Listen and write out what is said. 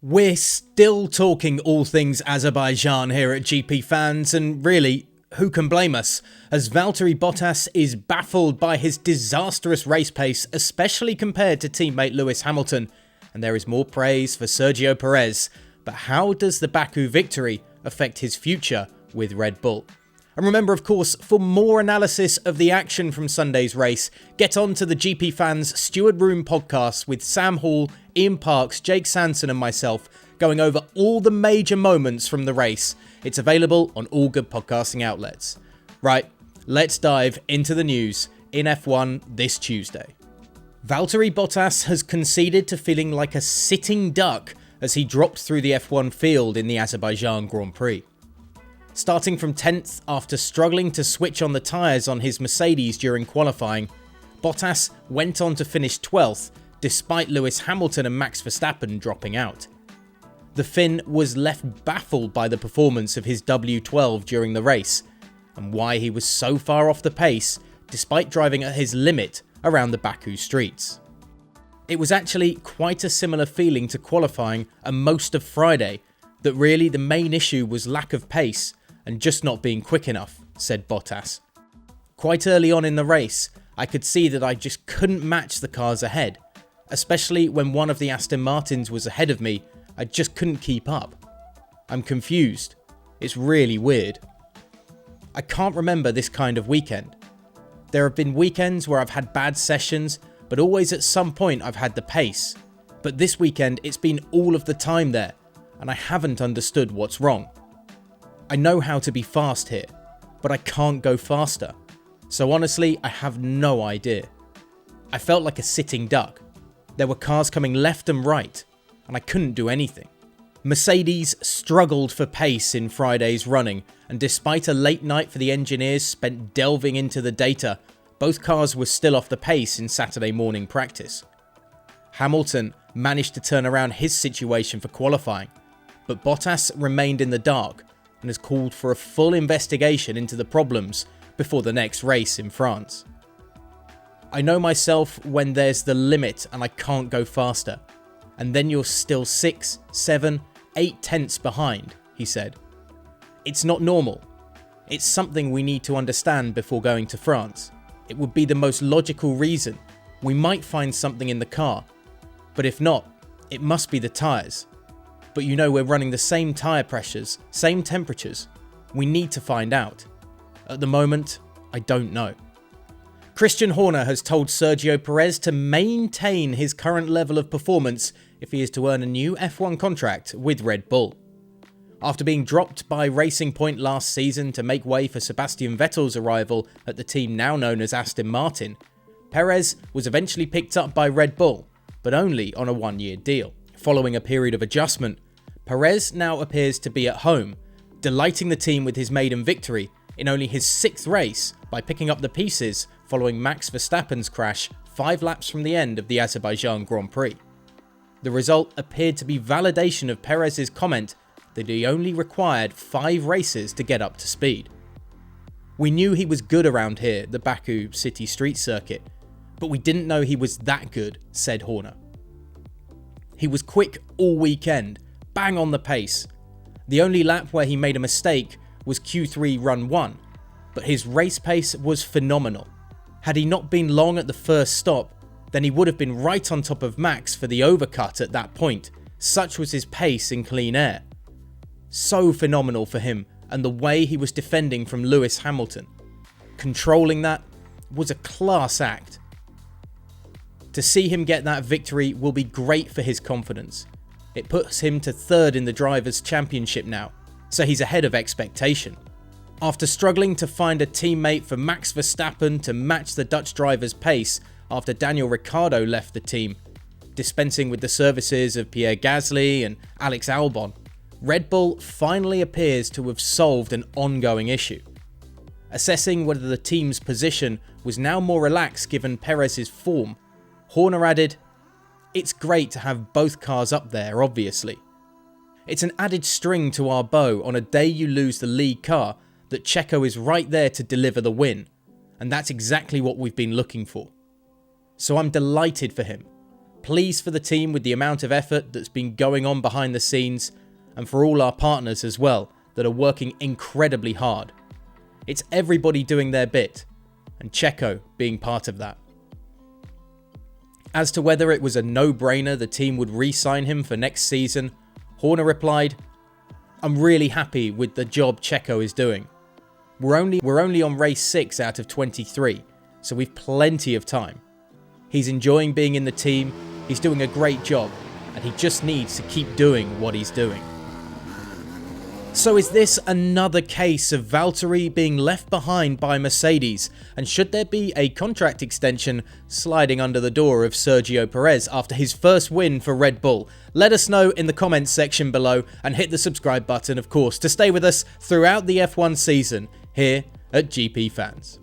We're still talking all things Azerbaijan here at GPFans, and really, who can blame us, as Valtteri Bottas is baffled by his disastrous race pace, especially compared to teammate Lewis Hamilton, and there is more praise for Sergio Perez. But how does the Baku victory affect his future with Red Bull? And remember, of course, for more analysis of the action from Sunday's race, get on to the GPFans Steward Room podcast with Sam Hall, Ian Parks, Jake Sanson and myself, going over all the major moments from the race. It's available on all good podcasting outlets. Right, let's dive into the news in F1 this Tuesday. Valtteri Bottas has conceded to feeling like a sitting duck as he dropped through the F1 field in the Azerbaijan Grand Prix. Starting from 10th after struggling to switch on the tyres on his Mercedes during qualifying, Bottas went on to finish 12th despite Lewis Hamilton and Max Verstappen dropping out. The Finn was left baffled by the performance of his W12 during the race and why he was so far off the pace despite driving at his limit around the Baku streets. It was actually quite a similar feeling to qualifying and most of Friday, that really the main issue was lack of pace and just not being quick enough, said Bottas. Quite early on in the race, I could see that I just couldn't match the cars ahead, especially when one of the Aston Martins was ahead of me. I just couldn't keep up. I'm confused. It's really weird. I can't remember this kind of weekend. There have been weekends where I've had bad sessions, but always at some point I've had the pace. But this weekend it's been all of the time there, and I haven't understood what's wrong. I know how to be fast here, but I can't go faster. So honestly, I have no idea. I felt like a sitting duck. There were cars coming left and right, and I couldn't do anything. Mercedes struggled for pace in Friday's running, and despite a late night for the engineers spent delving into the data, both cars were still off the pace in Saturday morning practice. Hamilton managed to turn around his situation for qualifying, but Bottas remained in the dark and has called for a full investigation into the problems before the next race in France. I know myself when there's the limit and I can't go faster, and then you're still 6, 7, 8 tenths behind, he said. It's not normal. It's something we need to understand before going to France. It would be the most logical reason. We might find something in the car, but if not, it must be the tyres. But you know we're running the same tyre pressures, same temperatures. We need to find out. At the moment, I don't know. Christian Horner has told Sergio Perez to maintain his current level of performance if he is to earn a new F1 contract with Red Bull. After being dropped by Racing Point last season to make way for Sebastian Vettel's arrival at the team now known as Aston Martin, Perez was eventually picked up by Red Bull, but only on a one-year deal. Following a period of adjustment, Perez now appears to be at home, delighting the team with his maiden victory in only his 6th race by picking up the pieces following Max Verstappen's crash 5 laps from the end of the Azerbaijan Grand Prix. The result appeared to be validation of Perez's comment that he only required 5 races to get up to speed. We knew he was good around here, the Baku City Street Circuit, but we didn't know he was that good, said Horner. He was quick all weekend, bang on the pace. The only lap where he made a mistake was Q3 run 1, but his race pace was phenomenal. Had he not been long at the first stop, then he would have been right on top of Max for the overcut at that point. Such was his pace in clean air. So phenomenal for him, and the way he was defending from Lewis Hamilton. Controlling that was a class act. To see him get that victory will be great for his confidence. It puts him to 3rd in the Drivers' Championship now, so he's ahead of expectation. After struggling to find a teammate for Max Verstappen to match the Dutch driver's pace after Daniel Ricciardo left the team, dispensing with the services of Pierre Gasly and Alex Albon, Red Bull finally appears to have solved an ongoing issue. Assessing whether the team's position was now more relaxed given Perez's form, Horner added, "It's great to have both cars up there, obviously. It's an added string to our bow on a day you lose the lead car that Checo is right there to deliver the win, and that's exactly what we've been looking for. So I'm delighted for him. pleased for the team with the amount of effort that's been going on behind the scenes, and for all our partners as well that are working incredibly hard. It's everybody doing their bit, and Checo being part of that. As to whether it was a no-brainer the team would re-sign him for next season, Horner replied, "I'm really happy with the job Checo is doing. We're only on race 6 out of 23, so we've plenty of time. He's enjoying being in the team, he's doing a great job, and he just needs to keep doing what he's doing." So is this another case of Valtteri being left behind by Mercedes, and should there be a contract extension sliding under the door of Sergio Perez after his first win for Red Bull? Let us know in the comments section below, and hit the subscribe button, of course, to stay with us throughout the F1 season here at GP Fans.